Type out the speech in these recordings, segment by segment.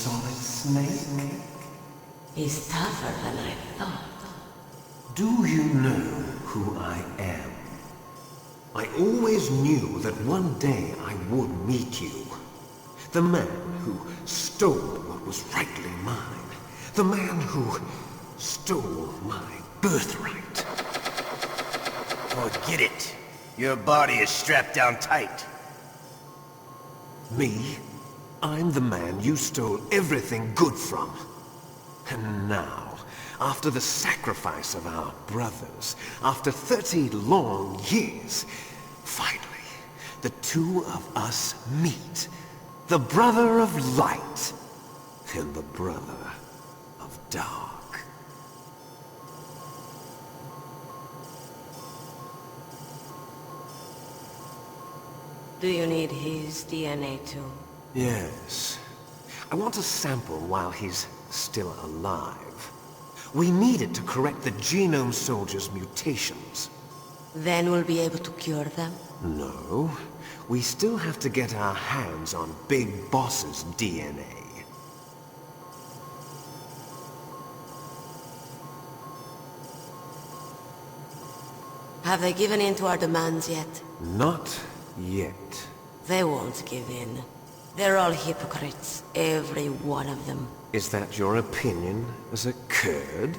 solid snake? He's tougher than I thought. Do you know who I am? I always knew that one day I would meet you. The man who stole what was rightly mine. The man who stole my birthright. Forget it. Your body is strapped down tight. Me? I'm the man you stole everything good from. And now, after the sacrifice of our brothers, after 30 long years, finally, the two of us meet. The brother of light and the brother of dark. Do you need his DNA too? Yes. I want a sample while he's still alive. We need it to correct the Genome Soldier's mutations. Then we'll be able to cure them? No. We still have to get our hands on Big Boss's DNA. Have they given in to our demands yet? Not yet. They won't give in. They're all hypocrites, every one of them. Is that your opinion as a Kurd?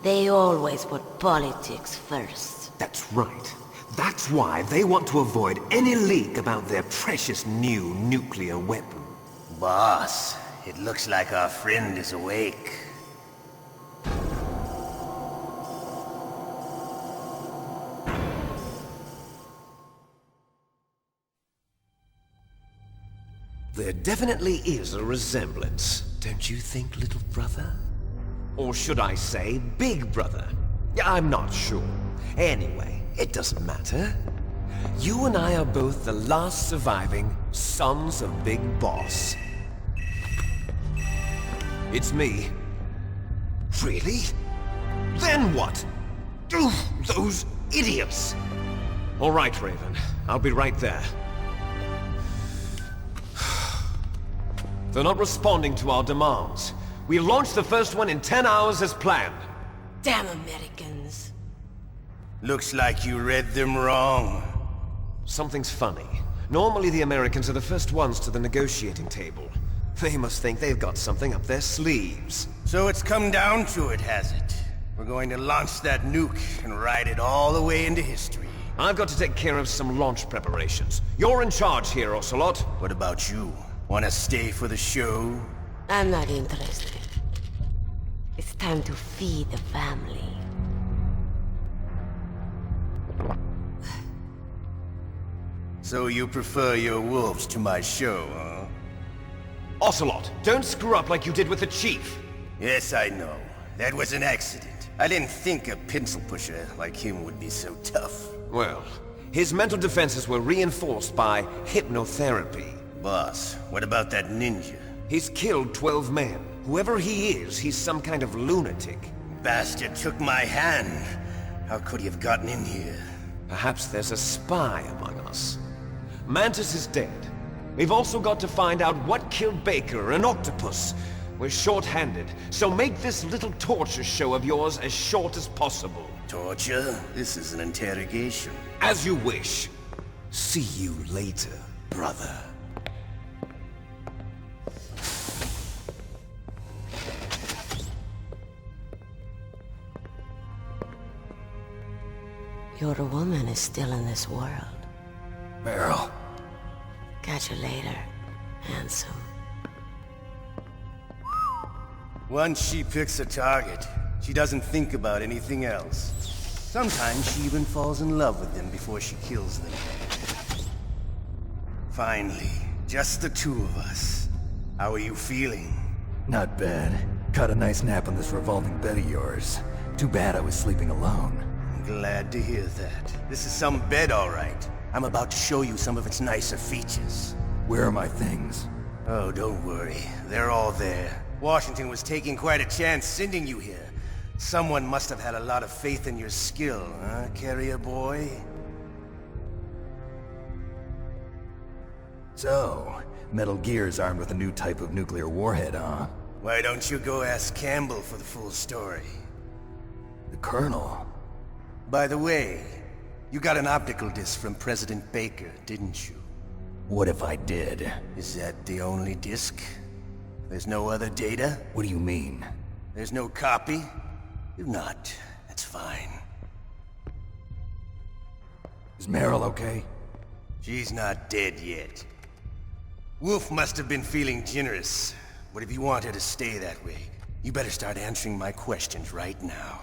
They always put politics first. That's right. That's why they want to avoid any leak about their precious new nuclear weapon. Boss, it looks like our friend is awake. There definitely is a resemblance, don't you think, little brother? Or should I say, big brother? I'm not sure. Anyway, it doesn't matter. You and I are both the last surviving sons of Big Boss. It's me. Really? Then what? Oof, those idiots! All right, Raven. I'll be right there. They're not responding to our demands. We launched the first one in 10 hours as planned. Damn Americans. Looks like you read them wrong. Something's funny. Normally the Americans are the first ones to the negotiating table. They must think they've got something up their sleeves. So it's come down to it, has it? We're going to launch that nuke and ride it all the way into history. I've got to take care of some launch preparations. You're in charge here, Ocelot. What about you? Wanna stay for the show? I'm not interested. It's time to feed the family. So you prefer your wolves to my show, huh? Ocelot, don't screw up like you did with the Chief. Yes, I know. That was an accident. I didn't think a pencil pusher like him would be so tough. Well, his mental defenses were reinforced by hypnotherapy. Boss, what about that ninja? He's killed 12 men. Whoever he is, he's some kind of lunatic. Bastard took my hand. How could he have gotten in here? Perhaps there's a spy among us. Mantis is dead. We've also got to find out what killed Baker and Octopus. We're short-handed, so make this little torture show of yours as short as possible. Torture? This is an interrogation. As you wish. See you later, brother. Your woman is still in this world. Meryl. Catch you later, handsome. Once she picks a target, she doesn't think about anything else. Sometimes she even falls in love with them before she kills them. Finally, just the two of us. How are you feeling? Not bad. Caught a nice nap on this revolving bed of yours. Too bad I was sleeping alone. Glad to hear that. This is some bed, all right. I'm about to show you some of its nicer features. Where are my things? Oh, don't worry. They're all there. Washington was taking quite a chance sending you here. Someone must have had a lot of faith in your skill, huh, carrier boy? So, Metal Gear's armed with a new type of nuclear warhead, huh? Why don't you go ask Campbell for the full story? The Colonel? By the way, you got an optical disc from President Baker, didn't you? What if I did? Is that the only disc? There's no other data? What do you mean? There's no copy? If not, that's fine. Is Meryl okay? She's not dead yet. Wolf must have been feeling generous. But if you want her to stay that way, you better start answering my questions right now.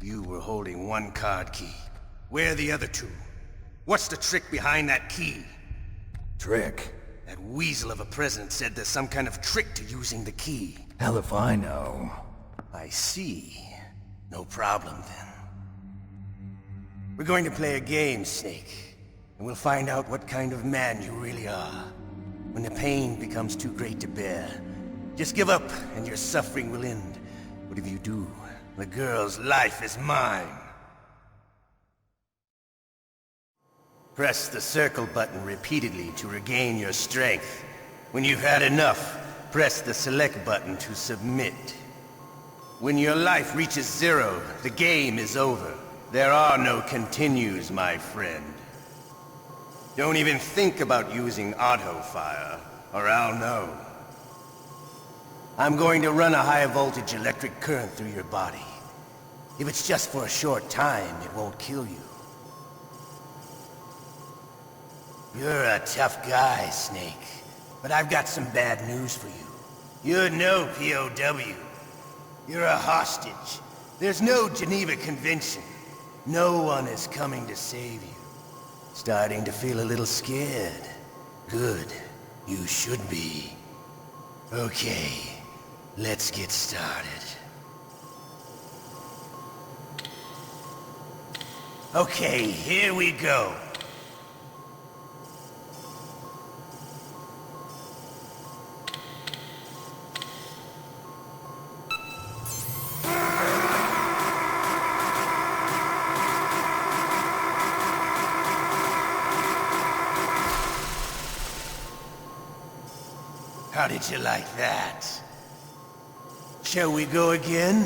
You were holding one card key. Where are the other two? What's the trick behind that key? Trick? That weasel of a president said there's some kind of trick to using the key. Hell if I know. I see. No problem then. We're going to play a game, Snake. And we'll find out what kind of man you really are. When the pain becomes too great to bear, just give up and your suffering will end. But if you do, the girl's life is mine. Press the circle button repeatedly to regain your strength. When you've had enough, press the select button to submit. When your life reaches 0, the game is over. There are no continues, my friend. Don't even think about using auto-fire, or I'll know. I'm going to run a high-voltage electric current through your body. If it's just for a short time, it won't kill you. You're a tough guy, Snake. But I've got some bad news for you. You're no POW. You're a hostage. There's no Geneva Convention. No one is coming to save you. Starting to feel a little scared. Good. You should be. Okay, let's get started. Okay, here we go. How did you like that? Shall we go again?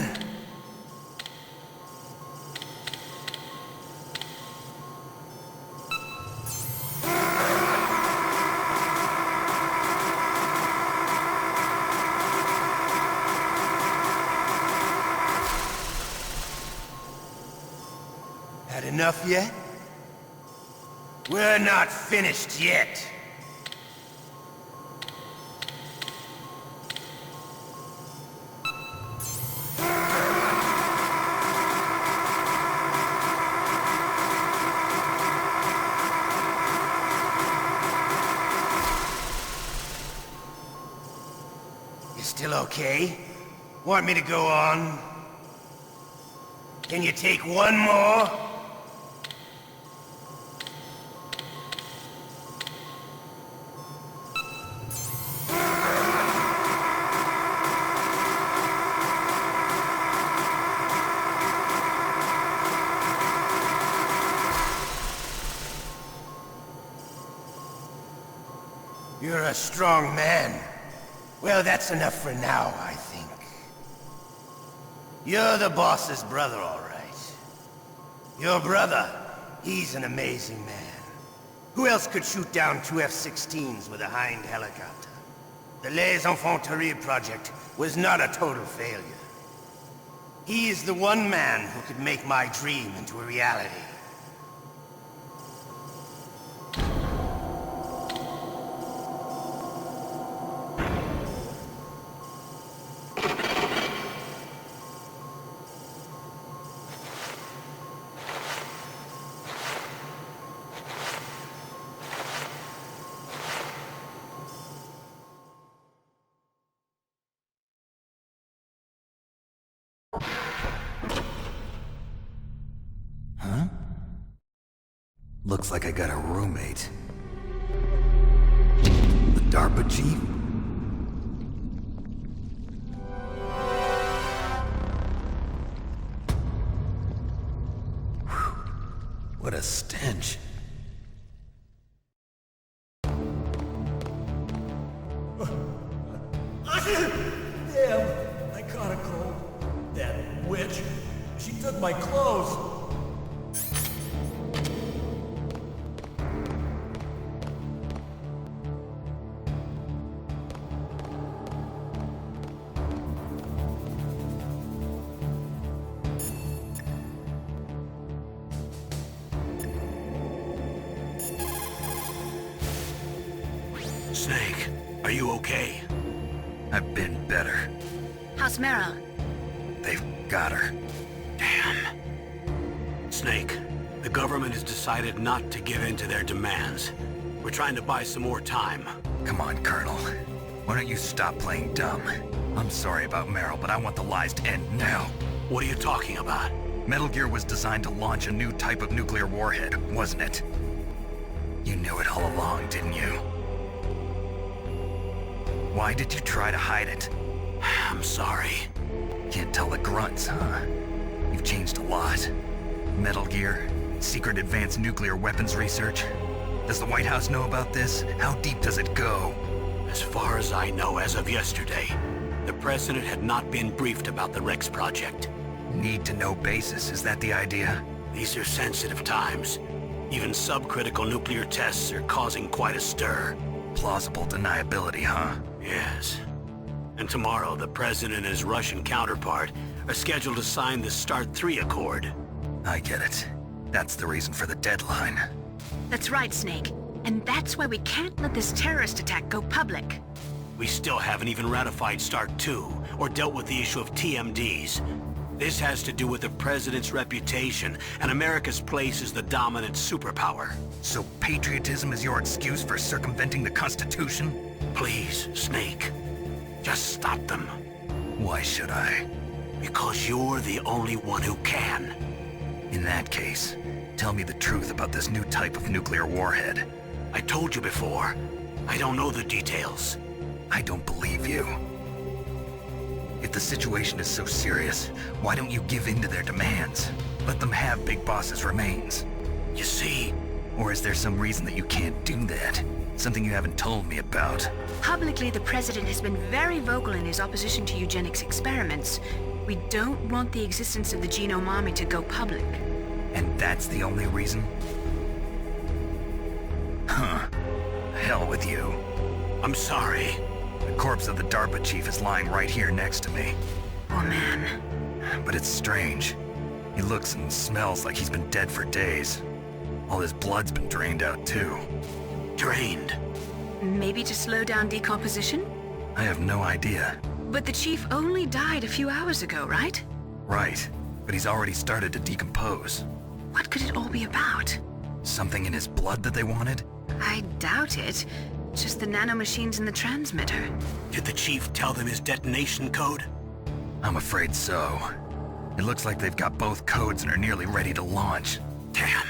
Had enough yet? We're not finished yet. Still okay? Want me to go on? Can you take one more? You're a strong man. Well, that's enough for now, I think. You're the boss's brother, all right. Your brother, he's an amazing man. Who else could shoot down 2 F-16s with a Hind helicopter? The Les Infanteries project was not a total failure. He is the one man who could make my dream into a reality. Looks like I got a roommate. The DARPA chief? Whew. What a stench. took my clothes! Snake, are you okay? I've been better. How's Meryl? They've got her. Damn. Snake, the government has decided not to give in to their demands. We're trying to buy some more time. Come on, Colonel. Why don't you stop playing dumb? I'm sorry about Meryl, but I want the lies to end now. What are you talking about? Metal Gear was designed to launch a new type of nuclear warhead, wasn't it? You knew it all along, didn't you? Why did you try to hide it? I'm sorry. Can't tell the grunts, huh? You've changed a lot. Metal Gear, secret advanced nuclear weapons research. Does the White House know about this? How deep does it go? As far as I know, as of yesterday, the president had not been briefed about the Rex project. Need-to-know basis, is that the idea? These are sensitive times. Even subcritical nuclear tests are causing quite a stir. Plausible deniability, huh? Yes. And tomorrow, the president and his Russian counterpart are scheduled to sign the START 3 Accord. I get it. That's the reason for the deadline. That's right, Snake. And that's why we can't let this terrorist attack go public. We still haven't even ratified START 2 or dealt with the issue of TMDs. This has to do with the president's reputation and America's place as the dominant superpower. So patriotism is your excuse for circumventing the Constitution? Please, Snake, just stop them. Why should I? Because you're the only one who can. In that case, tell me the truth about this new type of nuclear warhead. I told you before, I don't know the details. I don't believe you. If the situation is so serious, why don't you give in to their demands? Let them have Big Boss's remains. You see, Or is there some reason that you can't do that? Something you haven't told me about? Publicly, the president has been very vocal in his opposition to eugenics experiments. We don't want the existence of the Genome Army to go public. And that's the only reason? Huh. Hell with you. I'm sorry. The corpse of the DARPA chief is lying right here next to me. Poor man. But it's strange. He looks and smells like he's been dead for days. All his blood's been drained out too. Drained. Maybe to slow down decomposition? I have no idea. But the chief only died a few hours ago, right? Right, but he's already started to decompose. What could it all be about? Something in his blood that they wanted? I doubt it. Just the nanomachines in the transmitter. Did the chief tell them his detonation code? I'm afraid so. It looks like they've got both codes and are nearly ready to launch. Damn.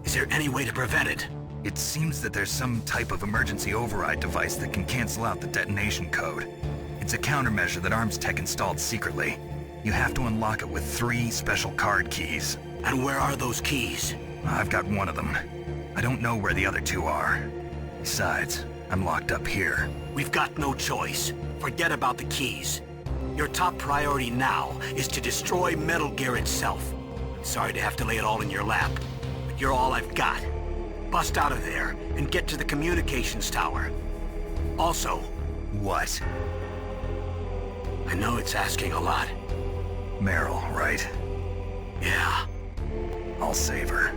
Is there any way to prevent it? It seems that there's some type of emergency override device that can cancel out the detonation code. It's a countermeasure that Arms Tech installed secretly. You have to unlock it with 3 special card keys. And where are those keys? I've got one of them. I don't know where the other 2 are. Besides, I'm locked up here. We've got no choice. Forget about the keys. Your top priority now is to destroy Metal Gear itself. I'm sorry to have to lay it all in your lap, but you're all I've got. Bust out of there and get to the communications tower. Also, What? I know it's asking a lot. Meryl, right? Yeah, I'll save her.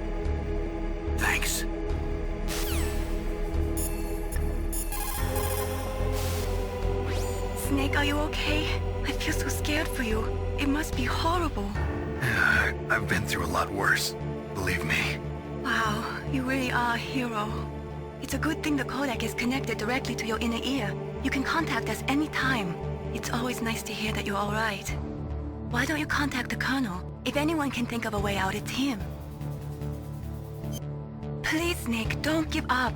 thanks. Snake, are you okay? I feel so scared for you. It must be horrible. I've been through a lot worse. Believe me. Wow, you really are a hero. It's a good thing the codec is connected directly to your inner ear. You can contact us anytime. It's always nice to hear that you're all right. Why don't you contact the Colonel? If anyone can think of a way out, it's him. Please, Snake, don't give up.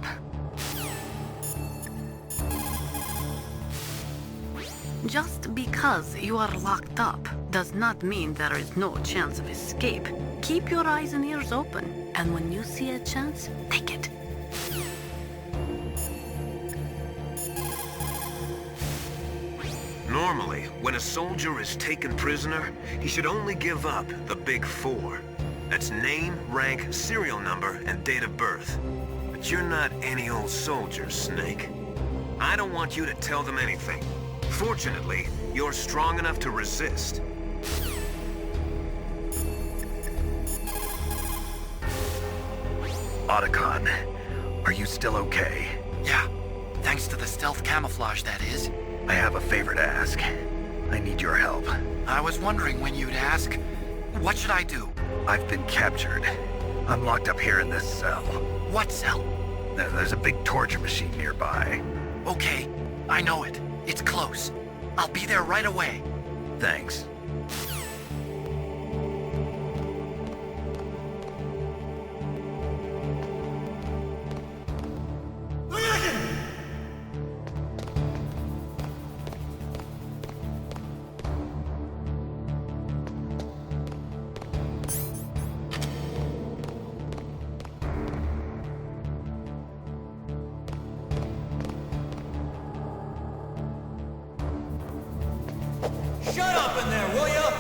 Just because you are locked up does not mean there is no chance of escape. Keep your eyes and ears open, and when you see a chance, take it. Normally, when a soldier is taken prisoner, he should only give up the big four. That's name, rank, serial number, and date of birth. But you're not any old soldier, Snake. I don't want you to tell them anything. Fortunately, you're strong enough to resist. Otacon, are you still okay? Yeah, thanks to the stealth camouflage, that is. I have a favor to ask. I need your help. I was wondering when you'd ask. What should I do? I've been captured. I'm locked up here in this cell. What cell? There's a big torture machine nearby. Okay, I know it. It's close. I'll be there right away. Thanks. Shut up in there, will ya?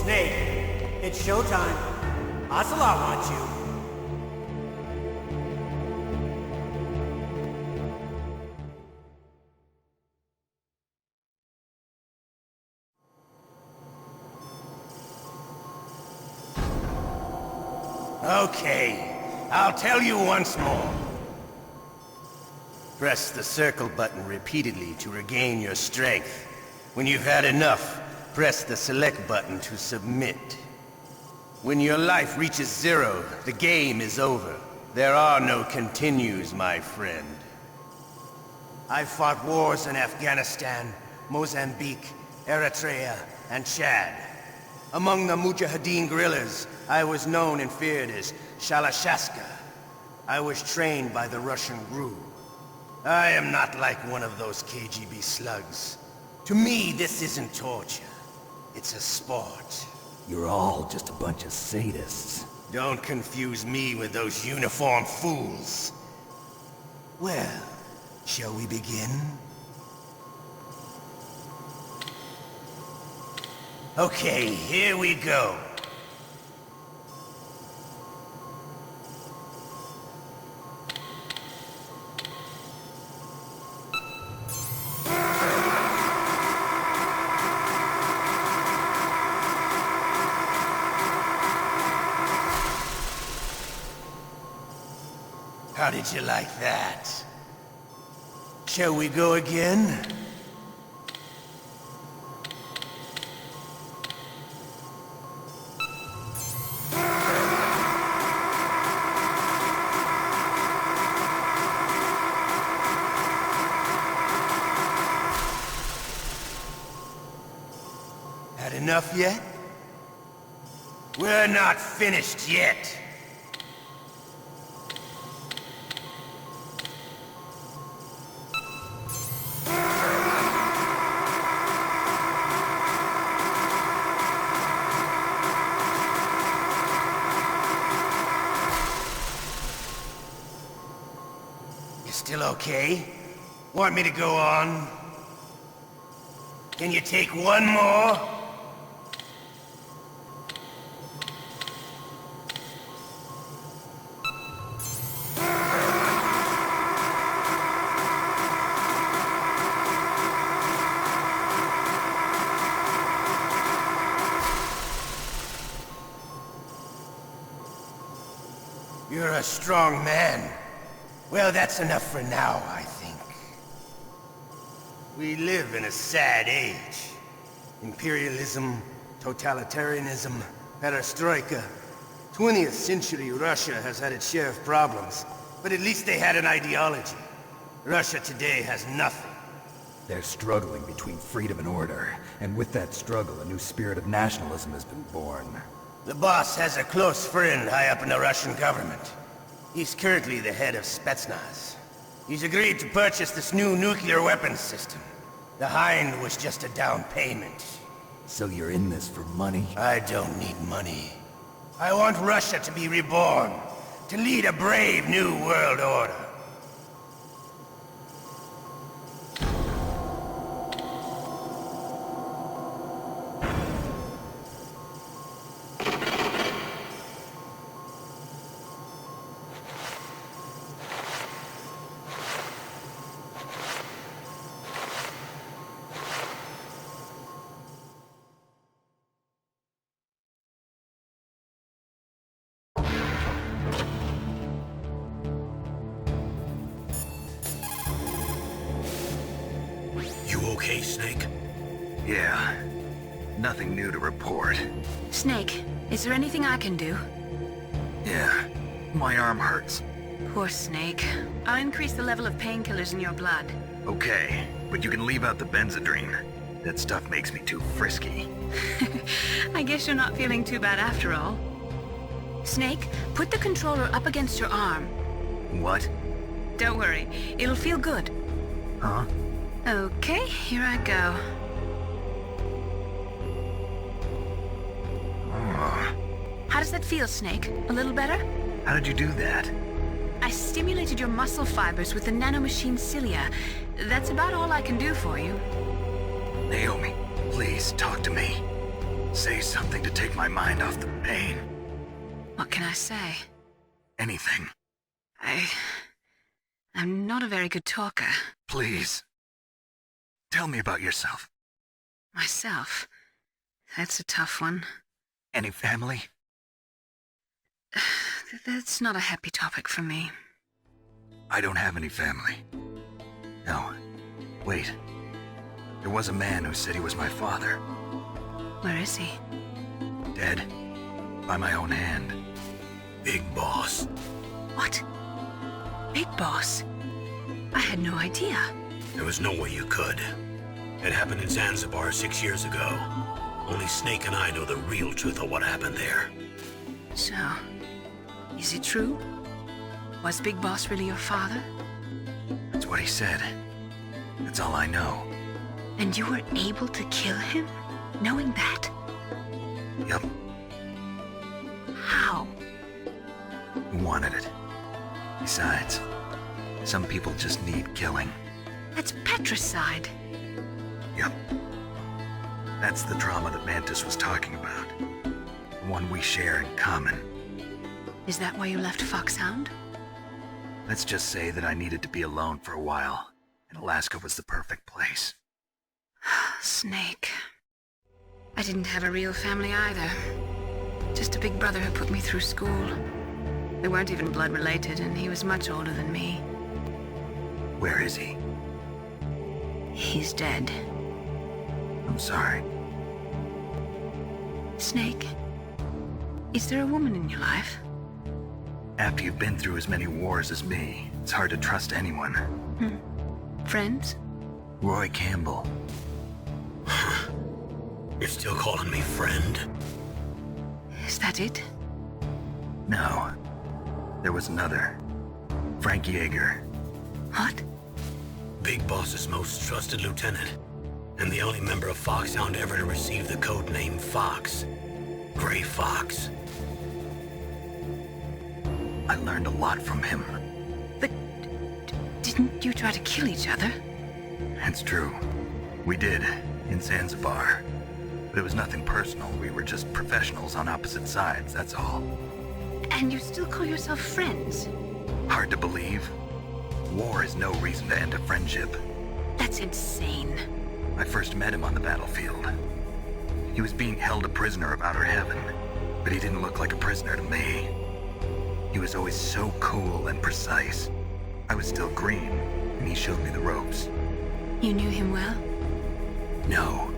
Snake, it's showtime. Ocelot wants you. Okay, I'll tell you once more. Press the circle button repeatedly to regain your strength. When you've had enough, press the select button to submit. When your life reaches 0, the game is over. There are no continues, my friend. I've fought wars in Afghanistan, Mozambique, Eritrea, and Chad. Among the Mujahideen guerrillas, I was known and feared as Shalashaska. I was trained by the Russian GRU. I am not like one of those KGB slugs. To me, this isn't torture. It's a sport. You're all just a bunch of sadists. Don't confuse me with those uniformed fools. Well, shall we begin? Okay, here we go. How did you like that? Shall we go again? Had enough yet? We're not finished yet. Still okay? Want me to go on? Can you take one more? a strong man. Well, that's enough for now, I think. We live in a sad age. Imperialism, totalitarianism, perestroika. 20th century Russia has had its share of problems, but at least they had an ideology. Russia today has nothing. They're struggling between freedom and order, and with that struggle, a new spirit of nationalism has been born. The boss has a close friend high up in the Russian government. He's currently the head of Spetsnaz. He's agreed to purchase this new nuclear weapons system. The Hind was just a down payment. So you're in this for money? I don't need money. I want Russia to be reborn, to lead a brave new world order. Okay, Snake? Yeah. Nothing new to report. Snake, is there anything I can do? Yeah. My arm hurts. Poor Snake. I'll increase the level of painkillers in your blood. Okay, but you can leave out the Benzedrine. That stuff makes me too frisky. I guess you're not feeling too bad after all. Snake, put the controller up against your arm. What? Don't worry, it'll feel good. Huh? Okay, here I go. Oh. How does that feel, Snake? A little better? How did you do that? I stimulated your muscle fibers with the nanomachine cilia. That's about all I can do for you. Naomi, please talk to me. Say something to take my mind off the pain. What can I say? Anything. I'm not a very good talker. Please. Tell me about yourself. Myself? That's a tough one. Any family? That's not a happy topic for me. I don't have any family. No. Wait. There was a man who said he was my father. Where is he? Dead. By my own hand. Big Boss. What? Big Boss? I had no idea. There was no way you could. It happened in Zanzibar 6 years ago. Only Snake and I know the real truth of what happened there. So, is it true? Was Big Boss really your father? That's what he said. That's all I know. And you were able to kill him, knowing that? Yup. How? He wanted it. Besides, some people just need killing. That's patricide. Yup. That's the trauma that Mantis was talking about. The one we share in common. Is that why you left Foxhound? Let's just say that I needed to be alone for a while, and Alaska was the perfect place. Snake. I didn't have a real family either. Just a big brother who put me through school. They weren't even blood related, and he was much older than me. Where is he? He's dead. I'm sorry. Snake, is there a woman in your life? After you've been through as many wars as me, it's hard to trust anyone. Friends? Roy Campbell. You're still calling me friend? Is that it? No. There was another. Frank Yeager. What? Big Boss's most trusted lieutenant, and the only member of Foxhound ever to receive the code name Fox. Gray Fox. I learned a lot from him. But didn't you try to kill each other? It's true. We did, in Zanzibar. But it was nothing personal. We were just professionals on opposite sides, that's all. And you still call yourself friends? Hard to believe. War is no reason to end a friendship. That's insane. I first met him on the battlefield. He was being held a prisoner of outer heaven, but he didn't look like a prisoner to me. He was always so cool and precise. I was still green, and he showed me the ropes. You knew him well? No.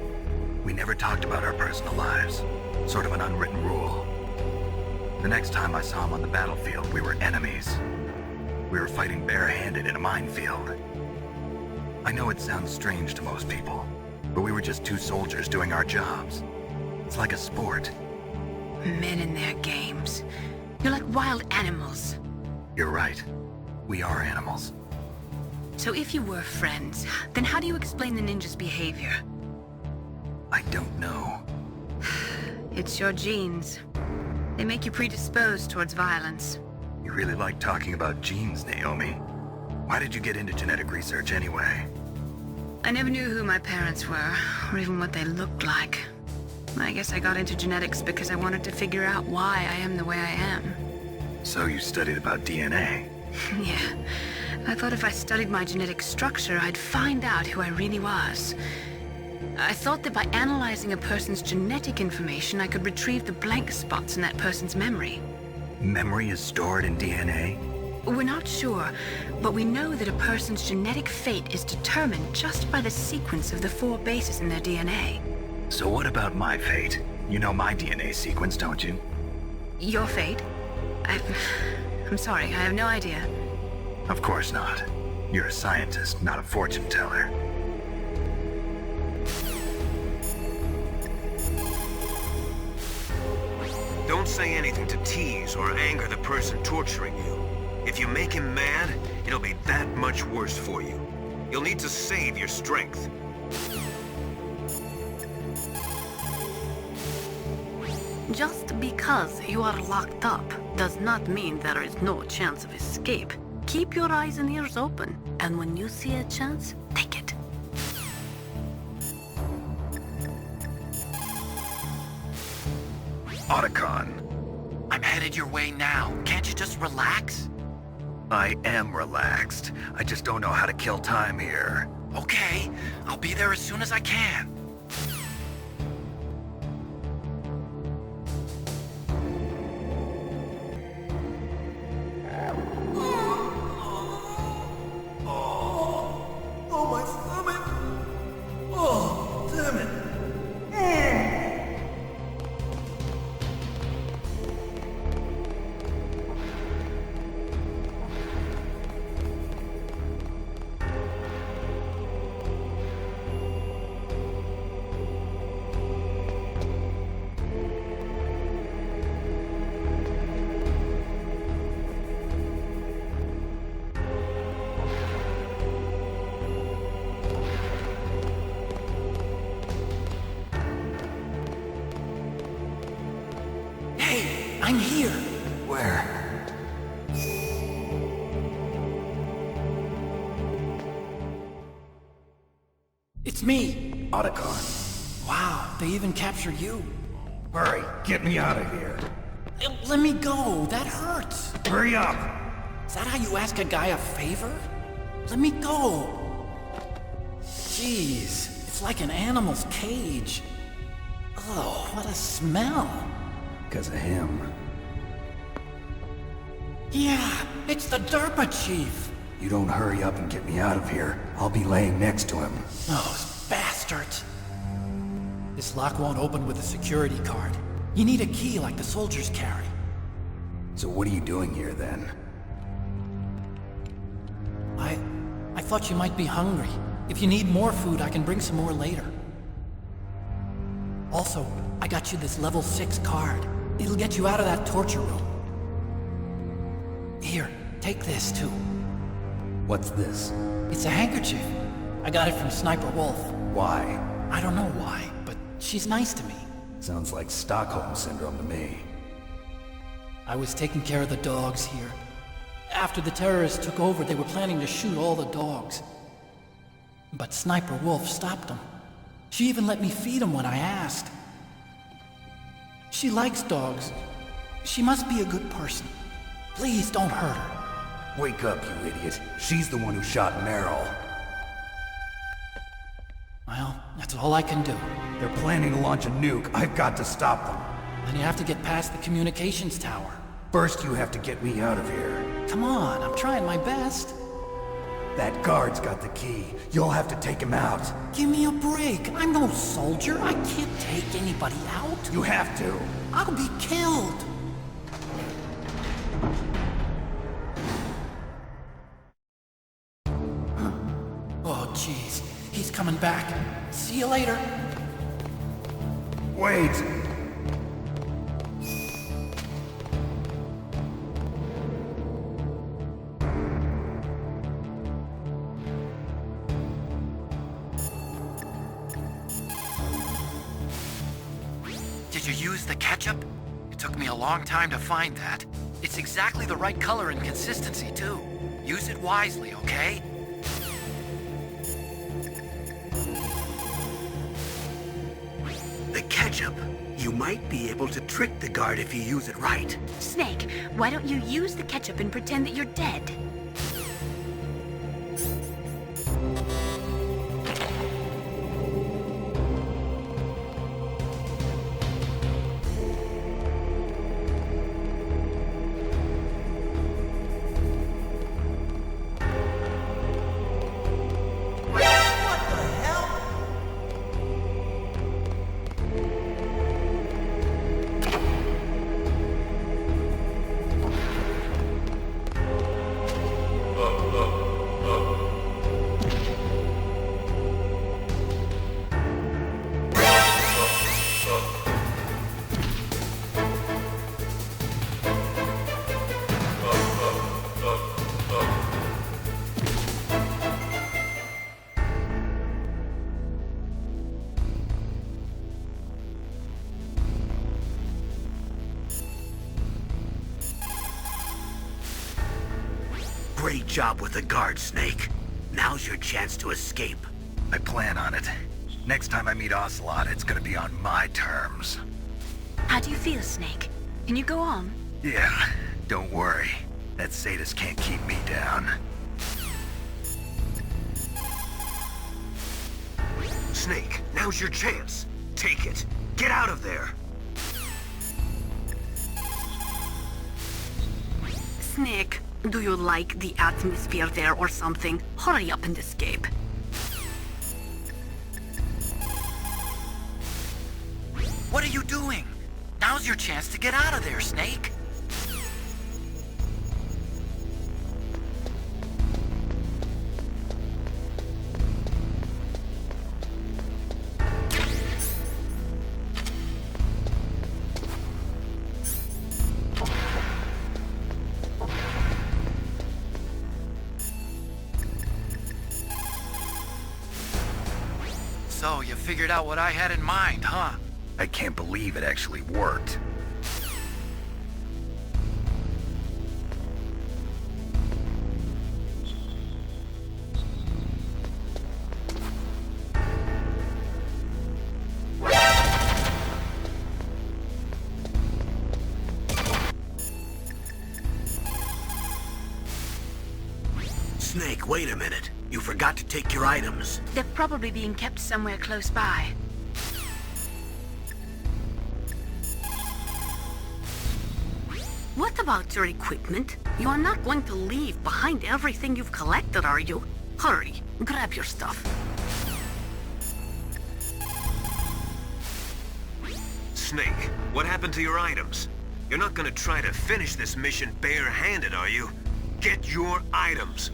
We never talked about our personal lives. Sort of an unwritten rule. The next time I saw him on the battlefield, we were enemies. We were fighting barehanded in a minefield. I know it sounds strange to most people, but we were just two soldiers doing our jobs. It's like a sport. Men and their games. You're like wild animals. You're right. We are animals. So if you were friends, then how do you explain the ninja's behavior? I don't know. It's your genes. They make you predisposed towards violence. You really like talking about genes, Naomi. Why did you get into genetic research anyway? I never knew who my parents were, or even what they looked like. I guess I got into genetics because I wanted to figure out why I am the way I am. So you studied about DNA? Yeah. I thought if I studied my genetic structure, I'd find out who I really was. I thought that by analyzing a person's genetic information, I could retrieve the blank spots in that person's memory. Memory is stored in DNA? We're not sure, but we know that a person's genetic fate is determined just by the sequence of the 4 bases in their DNA. So what about my fate? You know my DNA sequence, don't you? Your fate? I'm sorry, I have no idea. Of course not. You're a scientist, not a fortune teller. Don't say anything to tease or anger the person torturing you. If you make him mad, it'll be that much worse for you. You'll need to save your strength. Just because you are locked up does not mean there is no chance of escape. Keep your eyes and ears open, and when you see a chance, take it. Otacon. I'm headed your way now. Can't you just relax? I am relaxed. I just don't know how to kill time here. Okay, I'll be there as soon as I can. Oh, my stomach! Oh, damn it! Hey, I'm here. Where? It's me! Otacon. Wow, they even captured you. Hurry, get me out of here. Let me go, that hurts. Hurry up! Is that how you ask a guy a favor? Let me go. Jeez, it's like an animal's cage. Oh, what a smell. Because of him. Yeah, it's the Derpa Chief. You don't hurry up and get me out of here, I'll be laying next to him. Those bastards. This lock won't open with a security card. You need a key like the soldiers carry. So what are you doing here then? I thought you might be hungry. If you need more food, I can bring some more later. Also, I got you this level 6 card. It'll get you out of that torture room. Here, take this too. What's this? It's a handkerchief. I got it from Sniper Wolf. Why? I don't know why, but she's nice to me. Sounds like Stockholm Syndrome to me. I was taking care of the dogs here. After the terrorists took over, they were planning to shoot all the dogs. But Sniper Wolf stopped them. She even let me feed them when I asked. She likes dogs. She must be a good person. Please don't hurt her. Wake up, you idiot. She's the one who shot Meryl. Well, that's all I can do. They're planning to launch a nuke. I've got to stop them. Then you have to get past the communications tower. First you have to get me out of here. Come on, I'm trying my best. That guard's got the key. You'll have to take him out. Give me a break. I'm no soldier. I can't take anybody out. You have to. I'll be killed. Oh, jeez. He's coming back. See you later. Wait! Did you use the ketchup? It took me a long time to find that. It's exactly the right color and consistency, too. Use it wisely, okay? The ketchup. You might be able to trick the guard if you use it right. Snake, why don't you use the ketchup and pretend that you're dead? Great job with the guard, Snake. Now's your chance to escape. I plan on it. Next time I meet Ocelot, it's gonna be on my terms. How do you feel, Snake? Can you go on? Yeah, don't worry. That sadist can't keep me down. Snake, now's your chance. Take it. Get out of there. Snake, do you like the atmosphere there or something? Hurry up and escape. What are you doing? Now's your chance to get out of there, Snake. So, you figured out what I had in mind, huh? I can't believe it actually worked. Snake, wait a minute. You forgot to take your items. They're probably being kept somewhere close by. What about your equipment? You are not going to leave behind everything you've collected, are you? Hurry, grab your stuff. Snake, what happened to your items? You're not gonna try to finish this mission bare-handed, are you? Get your items!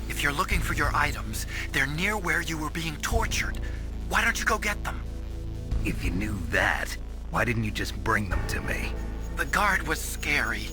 If you're looking for your items, they're near where you were being tortured. Why don't you go get them? If you knew that, why didn't you just bring them to me? The guard was scary.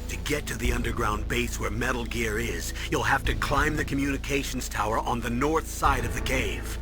To get to the underground base where Metal Gear is, you'll have to climb the communications tower on the north side of the cave.